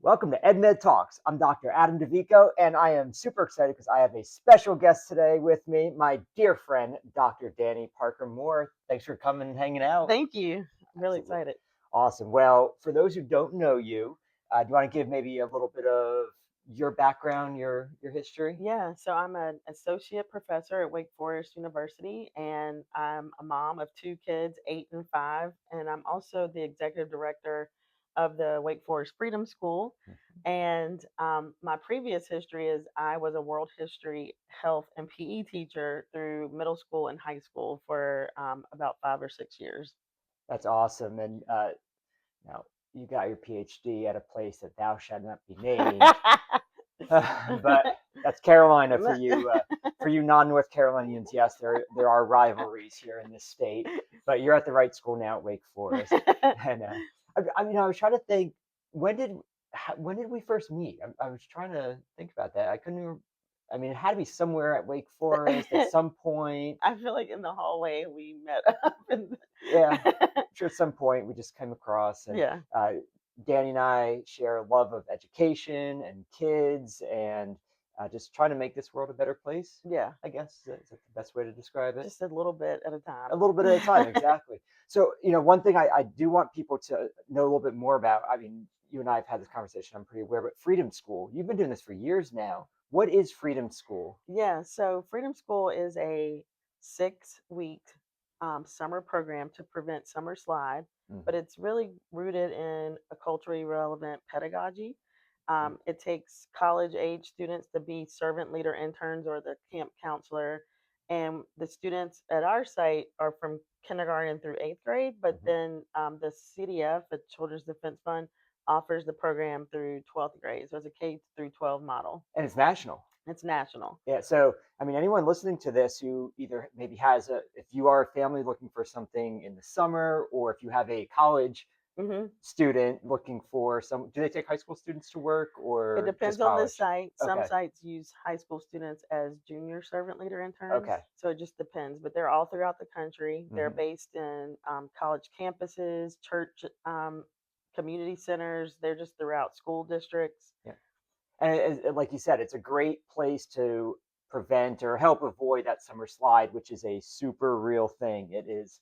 Welcome to EdMed Talks. I'm Dr. Adam DeVico, and I am super excited because I have a special guest today with me, my dear friend, Dr. Dani Parker Moore. Thanks for coming and hanging out. Thank you. I'm really Absolutely. excited. Awesome. Well, for those who don't know you, do you want to give maybe a little bit of your background, your history? Yeah, so I'm an associate professor at Wake Forest University, and I'm a mom of two kids, 8 and 5, and I'm also the executive director of the Wake Forest Freedom School. And my previous history is I was a world history, health, and PE teacher through middle school and high school for about 5 or 6 years. That's awesome. And now you got your PhD at a place that thou shalt not be named. But that's Carolina for you. For you non-North Carolinians, yes, there are rivalries here in this state, but you're at the right school now at Wake Forest. And I was trying to think, when did when did we first meet? I was trying to think about that. I couldn't. I mean, it had to be somewhere at Wake Forest at some point. I feel like in the hallway we met up. Yeah, I'm sure at some point we just came across, and Yeah. Danny and I share a love of education and kids, and just trying to make this world a better place. Yeah. I guess is that the best way to describe it? Just a little bit at a time. A little bit at a time, exactly. So, one thing I do want people to know a little bit more about. I mean, you and I have had this conversation. I'm pretty aware, but Freedom School. You've been doing this for years now. What is Freedom School? Yeah, so Freedom School is a 6 week summer program to prevent summer slide, but Mhm. it's really rooted in a culturally relevant pedagogy. Mm. It takes college age students to be servant leader interns or the camp counselor. And the students at our site are from kindergarten through 8th grade, but Mhm. then the CDF, the Children's Defense Fund, offers the program through 12th grade. So it's a K through 12 model. And it's national. It's national. Yeah, so I mean, anyone listening to this who either maybe has if you are a family looking for something in the summer, or if you have a college Hmm. student looking for some, do they take high school students to work It or just depends on the college? site. Some Okay, sites use high school students as junior servant leader okay. interns. So it just depends. But they're all throughout the country. They're Hmm. based in college campuses, church community centers. They're just throughout school districts. Yeah, and like you said, it's a great place to prevent or help avoid that summer slide, which is a super real thing. It is,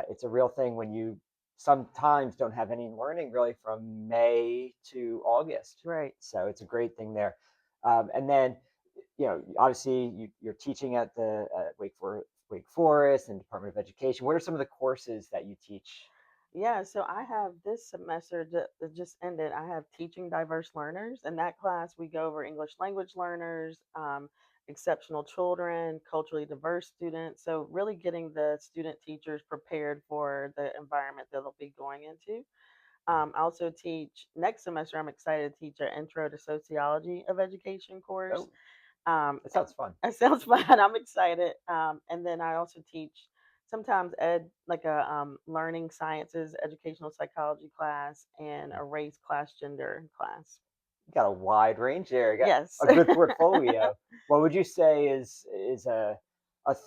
it's a real thing when you sometimes don't have any learning really from May to August. Right. So it's a great thing there. And then, obviously you're teaching at the Wake Forest and Department of Education. What are some of the courses that you teach? Yeah, so I have this semester that just ended. I have teaching diverse learners. In that class, we go over English language learners, exceptional children, culturally diverse students. So, really getting the student teachers prepared for the environment that they'll be going into. I also teach next semester. I'm excited to teach an Intro to Sociology of Education course. Oh, Um, that sounds fun. it sounds fun. I'm excited. And then I also teach sometimes like a learning sciences, educational psychology class, and a race, class, gender class. You got a wide range there. You got Yes. a good portfolio. What would you say is a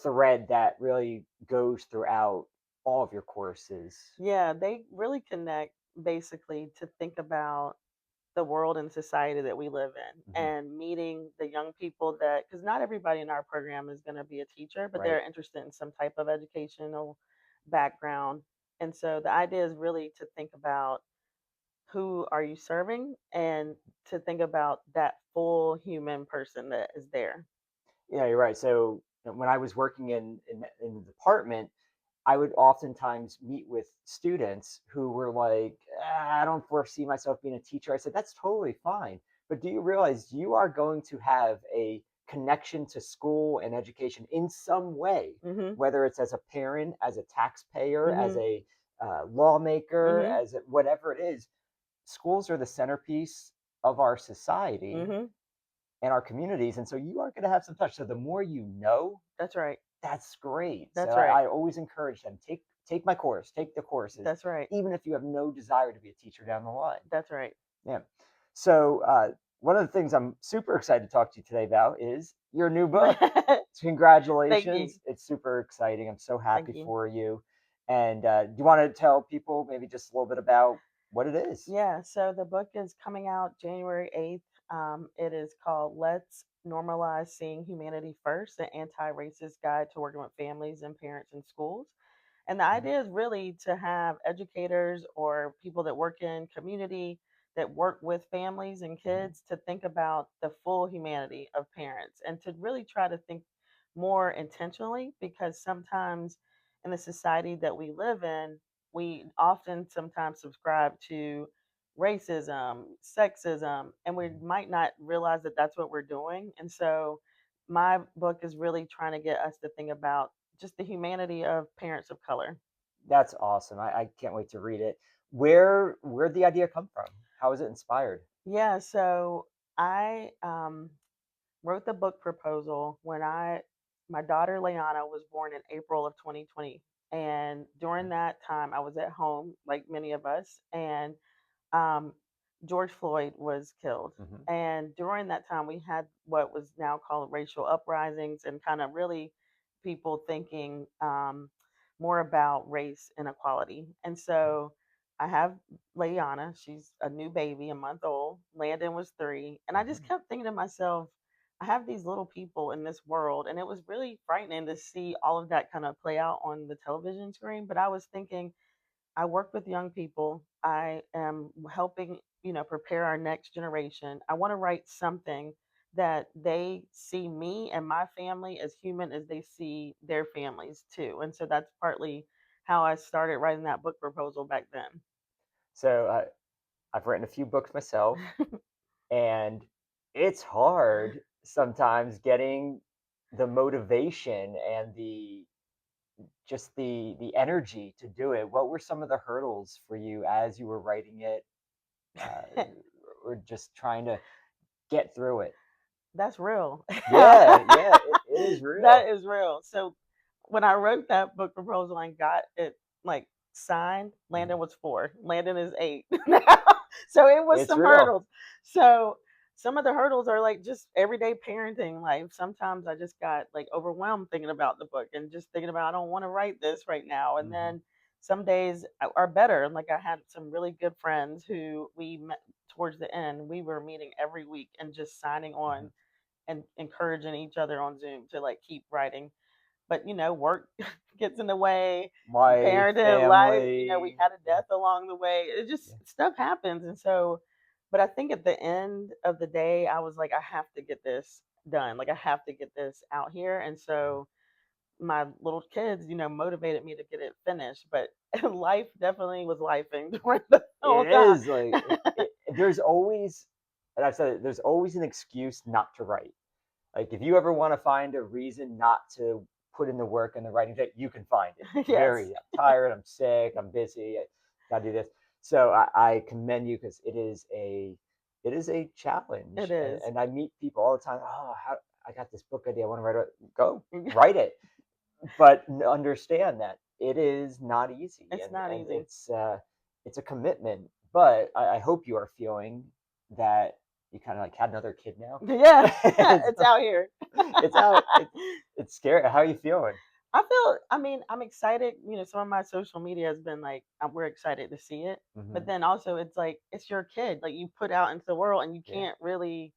thread that really goes throughout all of your courses? Yeah, they really connect basically to think about the world and society that we live in Hmm. and meeting the young people that because not everybody in our program is going to be a teacher, but Right. they're interested in some type of educational background. And so the idea is really to think about who are you serving and to think about that full human person that is there. Yeah, you're right. So when I was working in the department, I would oftentimes meet with students who were like, "Ah, I don't foresee myself being a teacher." I said, that's totally fine. But do you realize you are going to have a connection to school and education in some way, Mhm. whether it's as a parent, as a taxpayer, as Mhm. a lawmaker, Mhm. as whatever it is? Schools are the centerpiece of our society Mhm. and our communities. And so you are going to have some touch. So the more you know, That's right. that's great. So That's right. I always encourage them, take my course, take the courses, That's right. even if you have no desire to be a teacher down the line. That's right. Yeah. So one of the things I'm super excited to talk to you today about is your new book. Thank you. Congratulations! It's super exciting. I'm so Thank happy you. for you. And do you want to tell people maybe just a little bit about what it is. Yeah, so the book is coming out January 8th. It is called Let's Normalize Seeing Humanity First, an anti-racist guide to working with families and parents in schools. And the Mhm, idea is really to have educators or people that work in community that work with families and mhm. kids to think about the full humanity of parents and to really try to think more intentionally, because sometimes in the society that we live in, we often sometimes subscribe to racism, sexism, and we Mhm. might not realize that that's what we're doing. And so my book is really trying to get us to think about just the humanity of parents of color. That's awesome. I can't wait to read it. Where'd the idea come from? How was it inspired? Yeah, so I wrote the book proposal when my daughter Leanna was born in April of 2020, and during that time I was at home like many of us, and um, George Floyd was killed. Mhm, And during that time, we had what was now called racial uprisings and kind of really people thinking more about race inequality. And mhm, so I have Layana, she's a new baby, a month old. Landon was 3. And I just mhm. kept thinking to myself, I have these little people in this world. And it was really frightening to see all of that kind of play out on the television screen. But I was thinking, I work with young people. I am helping, prepare our next generation. I want to write something that they see me and my family as human as they see their families too. And so that's partly how I started writing that book proposal back then. So I've written a few books myself, and it's hard sometimes getting the motivation and the energy to do it. What were some of the hurdles for you as you were writing it, uh, or just trying to get through it? That's real. Yeah, yeah, it is real. That is real. So when I wrote that book proposal and got it like signed, Mhm. Landon was 4. Landon is 8 now. So it was It's some real. hurdles. So some of the hurdles are like just everyday parenting. Like sometimes I just got like overwhelmed thinking about the book and just thinking about I don't want to write this right now. And Mhm, then some days are better. Like I had some really good friends who we met towards the end. We were meeting every week and just signing mhm. on and encouraging each other on Zoom to like keep writing. But work gets in the way, Life, parenting, life, we family. had a death along the way. It just Yeah, stuff happens. And so, but I think at the end of the day, I was like, I have to get this done. Like I have to get this out here. And yeah. so my little kids, motivated me to get it finished. But life definitely was lifing during the whole It time. is like there's always, and I've said it, there's always an excuse not to write. Like if you ever want to find a reason not to put in the work and the writing that you can find it. Yes, I'm tired, I'm sick, I'm busy, I gotta do this. So I commend you because it is a challenge, it and, is. and I meet people all the time. Oh, how I got this book idea. I want to write it. Go write it, but understand that it is not easy, It's and not and easy. it's a commitment. But I hope you are feeling that you kind of like had another kid now. Yeah, it's, it's out here. it's out. It's scary. How are you feeling? I mean, I'm excited. Some of my social media has been like, we're excited to see it. But Hmm. then also, it's like, it's your kid. Like, you put out into the world and you Yeah. can't really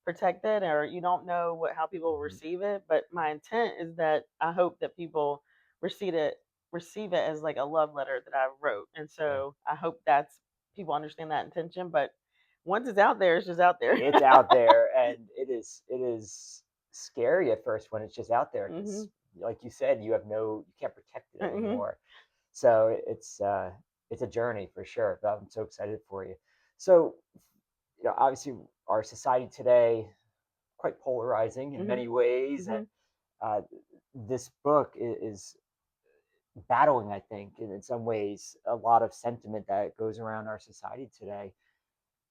protect it, or you don't know how people will Hmm. receive it. But my intent is that I hope that people receive it, receive it as like a love letter that I wrote. And Yeah. so I hope that's people understand that intention. But once it's out there, it's just out there. It's out there, and it is scary at first when it's just out there Hmm. because, like you said, you can't protect it Hmm. anymore. So it's a journey for sure. But I'm so excited for you. So obviously our society today quite polarizing in Hmm. many ways, and Hmm. uh, this book is battling, I think, in some ways, a lot of sentiment that goes around our society today.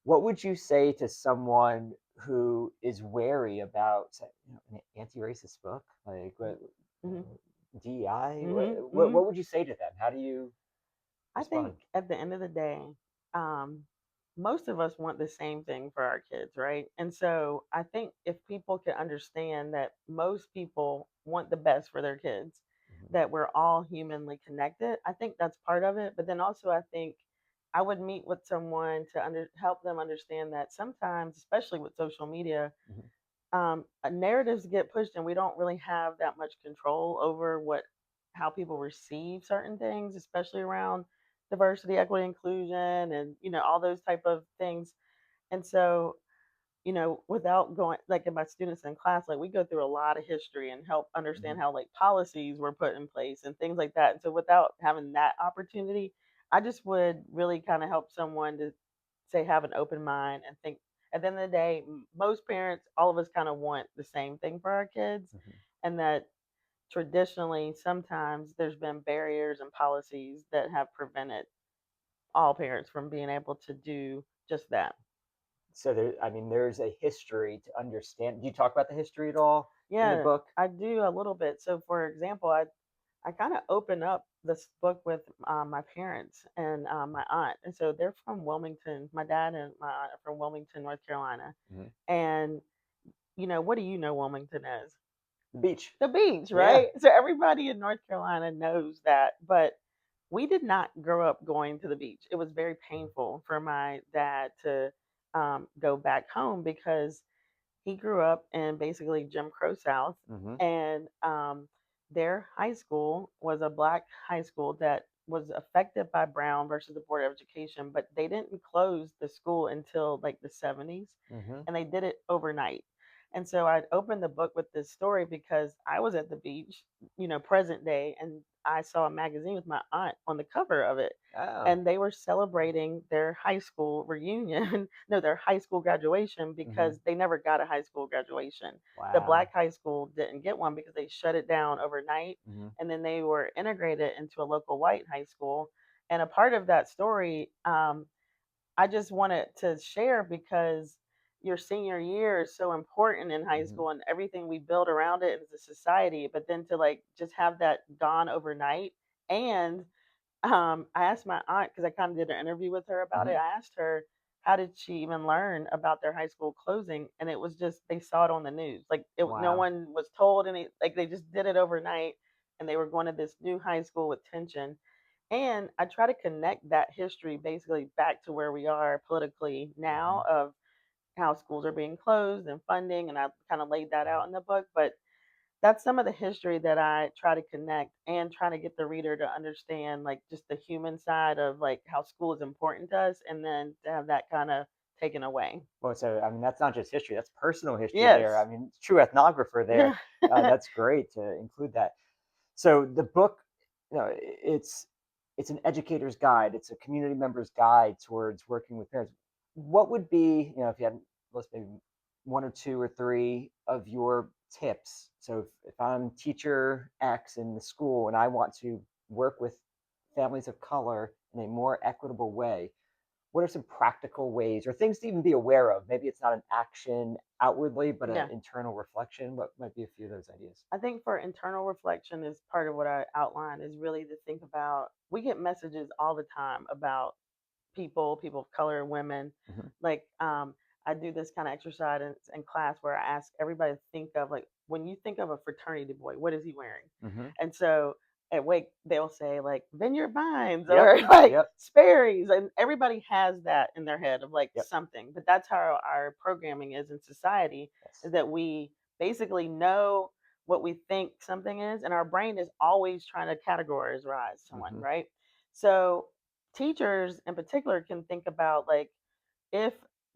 What would you say to someone who is wary about an anti-racist book like Hmm. DEI? What, Hmm. what Hmm. what would you say to them? How do you I respond? think at the end of the day, um, most of us want the same thing for our kids, right? And so I think if people can understand that most people want the best for their kids, Mhm. that we're all humanly connected, I think that's part of it. But then also, I think I would meet with someone to help them understand that sometimes, especially with social media, Mhm. narratives get pushed, and we don't really have that much control over how people receive certain things, especially around diversity, equity, inclusion, and all those type of things. And so, without going like in my students in class, like we go through a lot of history and help understand Mhm. how like policies were put in place and things like that. And so without having that opportunity, I just would really kind of help someone to say have an open mind and think at the end of the day, most parents, all of us kind of want the same thing for our kids, Mhm. and that traditionally sometimes there's been barriers and policies that have prevented all parents from being able to do just that. So there, I mean, there's a history to understand. Do you talk about the history at all in the Yeah, book? I do a little bit. So, for example, I kind of open up this book with my parents and my aunt, and so they're from Wilmington. My dad and my aunt are from Wilmington, North Carolina. Mhm. And what do you know Wilmington is? The beach. The beach, Yeah. right? So everybody in North Carolina knows that, but we did not grow up going to the beach. It was very painful for my dad to go back home because he grew up in basically Jim Crow South, Mhm. and their high school was a black high school that was affected by Brown versus the Board of Education, but they didn't close the school until like the 70s, Mhm. and they did it overnight. And so I opened the book with this story because I was at the beach, present day, and I saw a magazine with my aunt on the cover of it. Oh. And they were celebrating their high school reunion, no, their high school graduation, Mhm. because they never got a high school graduation. The Wow. black high school didn't get one because they shut it down overnight. Mhm. And then they were integrated into a local white high school. And a part of that story, I just wanted to share because your senior year is so important in high Mhm. school and everything we build around it as a society. But then to like just have that gone overnight. And I asked my aunt because I kind of did an interview with her about it. Mhm. I asked her how did she even learn about their high school closing, and it was just they saw it on the news. Like no Wow. one was told any. Like they just did it overnight, and they were going to this new high school with tension. And I try to connect that history basically back to where we are politically now Mhm. of how schools are being closed and funding, and I kind of laid that out in the book. But that's some of the history that I try to connect and try to get the reader to understand like just the human side of like how school is important to us and then to have that kind of taken away. Well, so I mean, that's not just history; that's personal history there. I Yes. mean, true ethnographer there. Yeah. That's great to include that. So the book, it's an educator's guide. It's a community member's guide towards working with parents. What would be, if you had let's maybe one or two or three of your tips? So if I'm teacher X in the school and I want to work with families of color in a more equitable way, what are some practical ways or things to even be aware of? Maybe it's not an action outwardly, but an Yeah. internal reflection. What might be a few of those ideas? I think for internal reflection is part of what I outlined is really to think about we get messages all the time about people of color, women. Hmm. Like, I do this kind of exercise in class where I ask everybody to think of like when you think of a fraternity boy, what is he wearing? Hmm. And so at Wake, they'll say like Vineyard Vines Yep. or like Yep. Sperry's, and everybody has that in their head of like Yep. something. But that's how our programming is in society, Yes. is that we basically know what we think something is, and our brain is always trying to categorize someone, Hmm. right? So teachers in particular can think about like if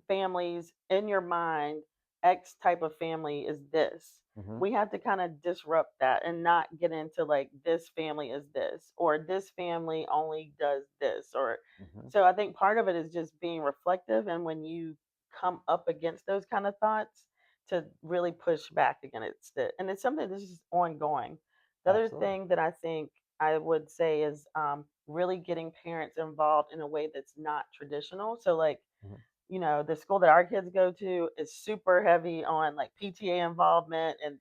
families in your mind x type of family is this, Hmm. we have to kind of disrupt that and not get into like this family is this or this family only does this or Hmm. so I think part of it is just being reflective, and when you come up against those kind of thoughts to really push back against it, and it's something that's just ongoing. The other Absolutely. thing that I think I would say is really getting parents involved in a way that's not traditional. So, like, Hmm. the school that our kids go to is super heavy on like PTA involvement, and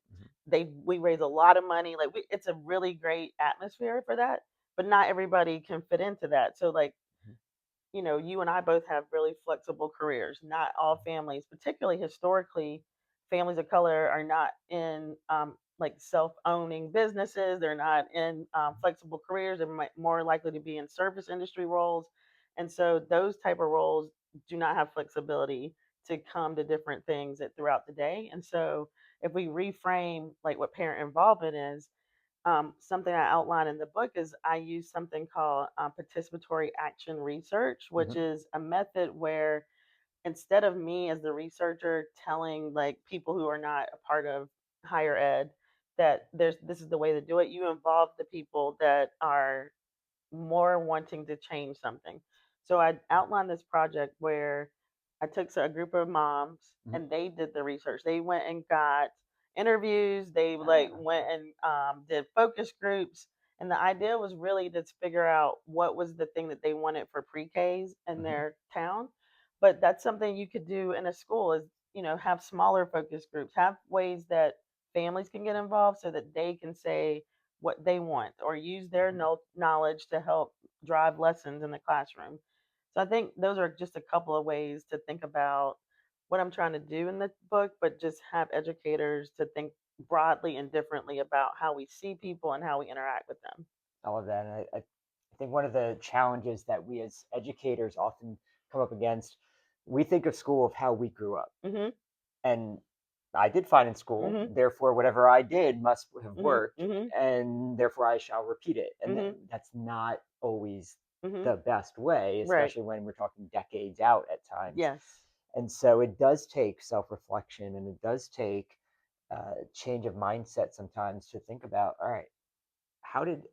Hmm. we raise a lot of money. Like, it's a really great atmosphere for that, but not everybody can fit into that. So, like, you and I both have really flexible careers. Not all families, particularly historically, families of color are not in like self-owning businesses. They're not in flexible careers. They're more likely to be in service industry roles. And so those type of roles do not have flexibility to come to different things throughout the day. And so if we reframe like what parent involvement is, something I outline in the book is I use something called participatory action research, which Hmm. is a method where instead of me as the researcher telling like people who are not a part of higher ed that this is the way to do it, you involve the people that are more wanting to change something. So I outlined this project where I took a group of moms Hmm. and they did the research. They went and got interviews. They like Ah, went and did focus groups. And the idea was really to figure out what was the thing that they wanted for pre-Ks in hmm. their town. But that's something you could do in a school is, have smaller focus groups, have ways that families can get involved so that they can say, what they want or use their knowledge to help drive lessons in the classroom. So I think those are just a couple of ways to think about what I'm trying to do in the book, but just have educators to think broadly and differently about how we see people and how we interact with them. All of that. And I think one of the challenges that we as educators often come up against, we think of school of how we grew up. Mhm. And I did fine in school, Mhm. therefore whatever I did must have Mhm. worked, Mhm. and therefore I shall repeat it. And Mhm. that's not always Mhm. the best way, Right. especially when we're talking decades out at times. Yes. And so it does take self-reflection, and it does take change of mindset sometimes to think about, all right, how did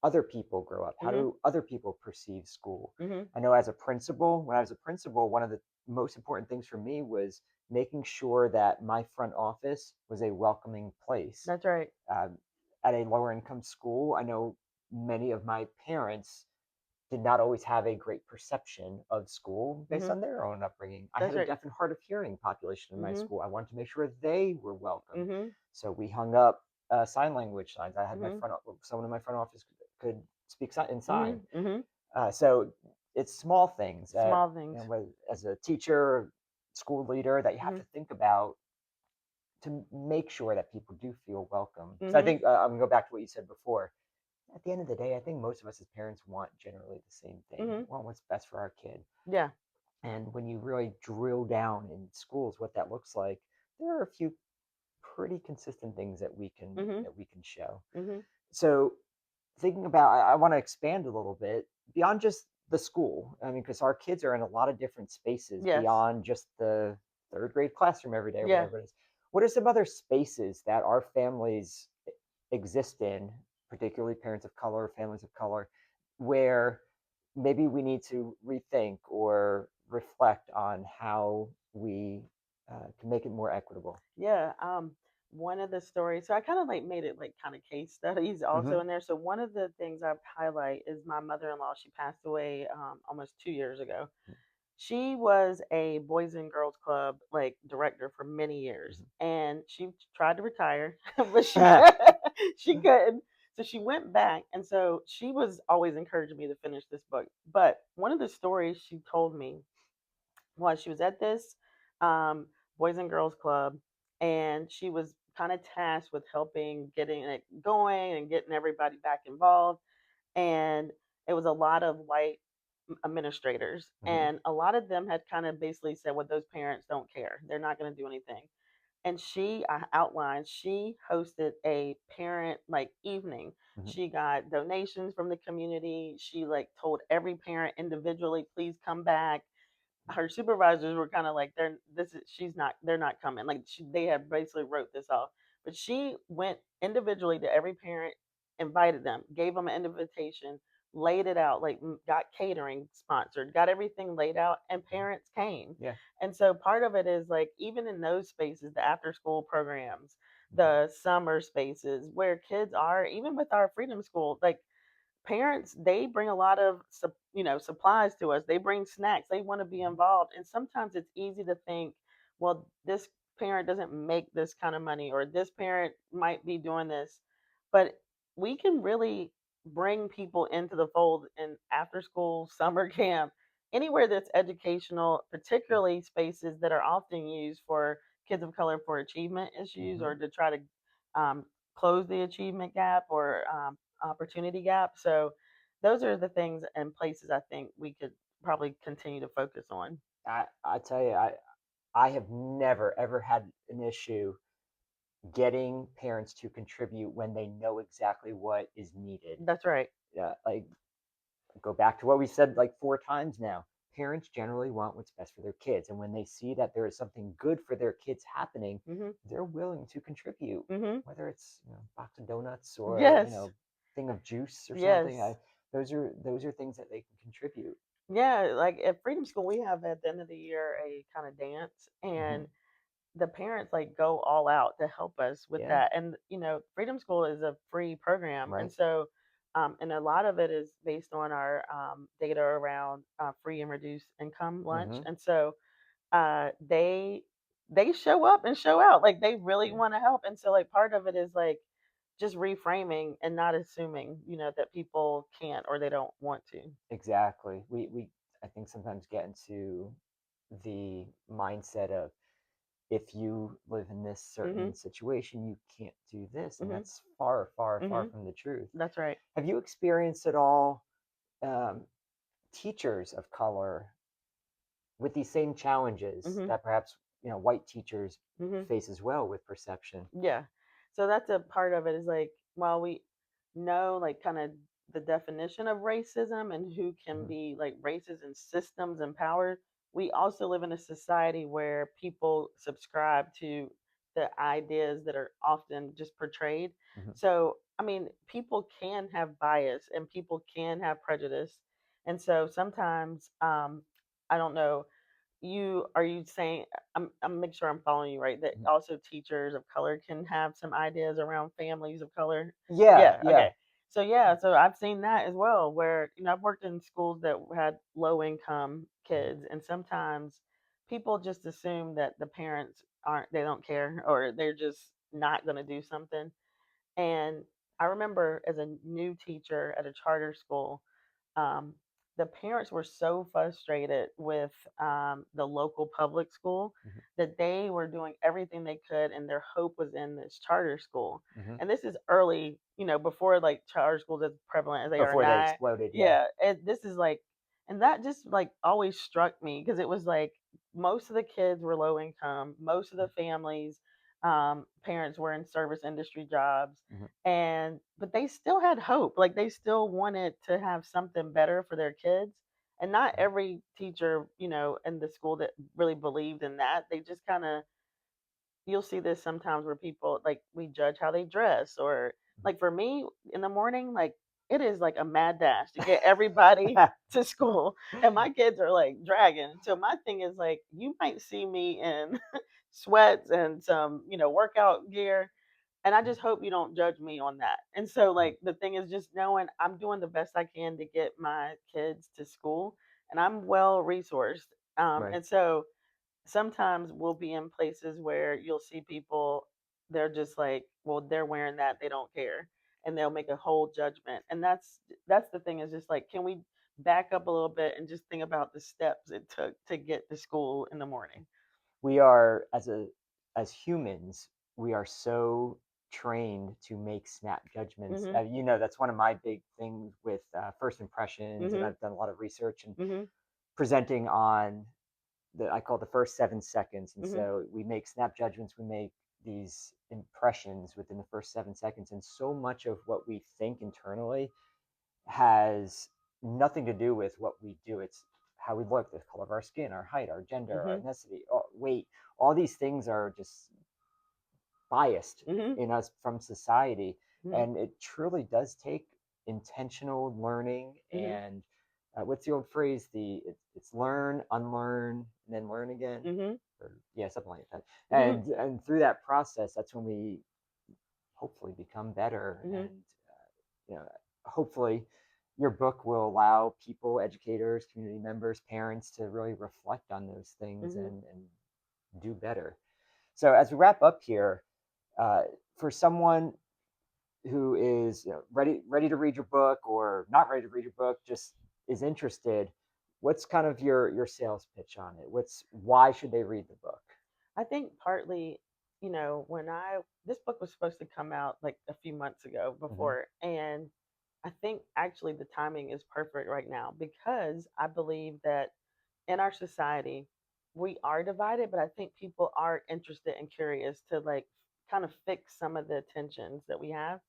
other people grow up? How Mhm. do other people perceive school? Mhm. I know as a principal, when I was a principal, one of the most important things for me was making sure that my front office was a welcoming place. That's right. Um, at a lower income school, I know many of my parents did not always have a great perception of school based Mhm. on their own upbringing. I had That's a right. deaf and hard of hearing population in my Mhm. school. I wanted to make sure they were welcome. Mhm. So we hung up sign language signs. I had Mhm. someone in my front office could speak in sign. Mhm. Mhm. So it's small things that, Small things. as a teacher, school leader, that you have Mhm. to think about to make sure that people do feel welcome. So I Mhm. think I'm gonna go back to what you said before. At the end of the day, I think most of us as parents want generally the same thing. We Mhm. want what's best for our kid. Yeah. And when you really drill down in schools what that looks like, there are a few pretty consistent things Mhm. that we can show. Mhm. So thinking about, I want to expand a little bit beyond just the school. I mean, because our kids are in a lot of different spaces Yes. beyond just the third grade classroom every day or Yeah. whatever it is. What are some other spaces that our families exist in, particularly parents of color, families of color, where maybe we need to rethink or reflect on how we can make it more equitable? Yeah. One of the stories, so I kind of like made it like kind of case studies also Hmm. in there. So one of the things I highlight is my mother-in-law. She passed away almost 2 years ago. She was a Boys and Girls Club like director for many years, and she tried to retire, but she she couldn't. So she went back, and so she was always encouraging me to finish this book. But one of the stories she told me was she was at this um, Boys and Girls Club, and she was kind of tasked with helping getting it going and getting everybody back involved. And it was a lot of white administrators, Hmm. and a lot of them had kind of basically said, "Well, those parents don't care; they're not going to do anything." And she outlined she hosted a parent like evening. Hmm. She got donations from the community. She like told every parent individually, please come back. Her supervisors were kind of like, they're not coming, like they had basically wrote this off. But she went individually to every parent, invited them, gave them an invitation, laid it out, like got catering sponsored, got everything laid out, and parents came. Yeah. And so part of it is like, even in those spaces, the after school programs, Hmm. the summer spaces where kids are, even with our freedom school, like parents, they bring a lot of supplies to us. They bring snacks, they want to be involved, and sometimes it's easy to think, well, this parent doesn't make this kind of money, or this parent might be doing this. But we can really bring people into the fold in after school, summer camp, anywhere that's educational, particularly spaces that are often used for kids of color for achievement issues, Hmm. or to try to um, close the achievement gap, or opportunity gap. So those are the things and places I think we could probably continue to focus on. I tell you, I have never ever had an issue getting parents to contribute when they know exactly what is needed. That's right. Yeah, like go back to what we said like 4 times now. Parents generally want what's best for their kids, and when they see that there is something good for their kids happening, Mhm. they're willing to contribute. Mhm. Whether it's box of donuts or Yes. thing of juice or something, Yes. those are things that they can contribute. Yeah, like at Freedom School, we have at the end of the year a kind of dance, Hmm. and the parents like go all out to help us with Yeah, that. And Freedom School is a free program, and right. so and a lot of it is based on our data around free and reduced income lunch, Hmm. and so they show up and show out, like they really Yeah, want to help. And so like part of it is like just reframing and not assuming that people can't or they don't want to. exactly. We I think sometimes get into the mindset of if you live in this Mhm. certain situation, you can't do this. And Mhm. that's far, far, far Mhm. from the truth. That's right. Have you experienced at all um, teachers of color with these same challenges Mhm. that perhaps white teachers Mhm. face as well with perception? Yeah. So that's a part of it is like while we know like kind of the definition of racism and who can Hmm. be like racist in systems and power, we also live in a society where people subscribe to the ideas that are often just portrayed. Hmm. So, I mean, people can have bias and people can have prejudice. And so sometimes I don't know, you saying I'm make sure I'm following you right, that Hmm. also teachers of color can have some ideas around families of color? Yeah, Yeah, yeah. okay. So yeah, so I've seen that as well where I've worked in schools that had low income Mhm. kids, and sometimes people just assume that the parents aren't they don't care or they're just not going to do something. And I remember as a new teacher at a charter school, um, the parents were so frustrated with the local public school Mhm. that they were doing everything they could, and their hope was in this charter school. Mhm. And this is early, before like charter schools as prevalent as they are Before they now. exploded, yeah. Yeah, this is like, and that just like always struck me because it was like most of the kids were low income, most of the families, parents were in service industry jobs, Mhm. and but they still had hope, like they still wanted to have something better for their kids. And not Mhm. every teacher in the school that really believed in that. They just kind of, you'll see this sometimes where people like we judge how they dress, or like for me in the morning, like it is like a mad dash to get everybody to school, and my kids are like dragging. So my thing is like you might see me in sweats and some workout gear, and I just hope you don't judge me on that. And so Mhm. like the thing is just knowing I'm doing the best I can to get my kids to school, and I'm well resourced. Right. And so sometimes we'll be in places where you'll see people, they're just like, well, they're wearing that, they don't care, and they'll make a whole judgment. And that's the thing is just like, can we back up a little bit and just think about the steps it took to get to school in the morning? We are as humans, we are so trained to make snap judgments. Mhm. That's one of my big things with first impressions, and Mhm. I've done a lot of research and Mhm. presenting on I call it the first 7 seconds. And Mhm. so we make snap judgments, we make these impressions within the first 7 seconds. And so much of what we think internally has nothing to do with what we do. It's how we look, the color of our skin, our height, our gender, our Mhm. ethnicity, weight. All these things are just biased Mhm. in us from society. Mhm. And it truly does take intentional learning. Mhm. And what's the old phrase? It's learn, unlearn, and then learn again, Mhm. or yeah, something like that. Mhm. And through that process, that's when we hopefully become better. Mhm. And hopefully your book will allow people, educators, community members, parents to really reflect on those things Mhm. and do better. So as we wrap up here, uh, for someone who is ready to read your book or not ready to read your book, just is interested, what's kind of your sales pitch on it? Why should they read the book? I think partly, when I this book was supposed to come out like a few months ago Hmm. before, and I think actually the timing is perfect right now because I believe that in our society we are divided, but I think people are interested and curious to like kind of fix some of the tensions that we have.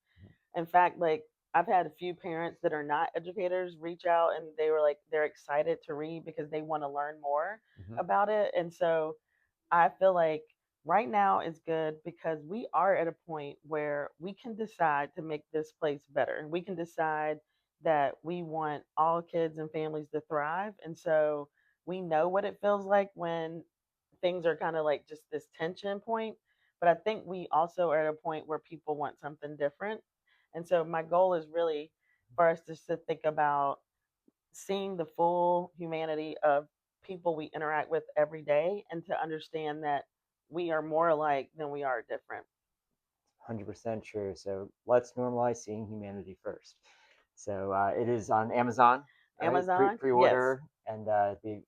In fact, like I've had a few parents that are not educators reach out and they were like they're excited to read because they want to learn more Mhm. about it. And so I feel like right now is good because we are at a point where we can decide to make this place better. And we can decide that we want all kids and families to thrive. And so we know what it feels like when things are kind of like just this tension point. But I think we also are at a point where people want something different. And so my goal is really for us just to think about seeing the full humanity of people we interact with every day and to understand that we are more alike than we are different. 100% true. So let's normalize seeing humanity first. So it is on Amazon, right? Amazon, yes. Pre-order and be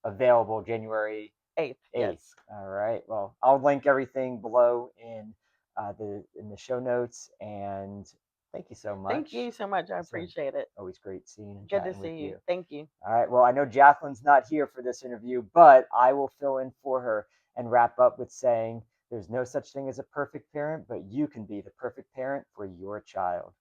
available January 8th, 8th. yes. All right. Well, I'll link everything below in the show notes. And thank you so Thank much. you so much. I So appreciate it. always great seeing and Good to chatting with see you. you. Thank you. All right. Well, I know Jacqueline's not here for this interview, but I will fill in for her and wrap up with saying there's no such thing as a perfect parent, but you can be the perfect parent for your child.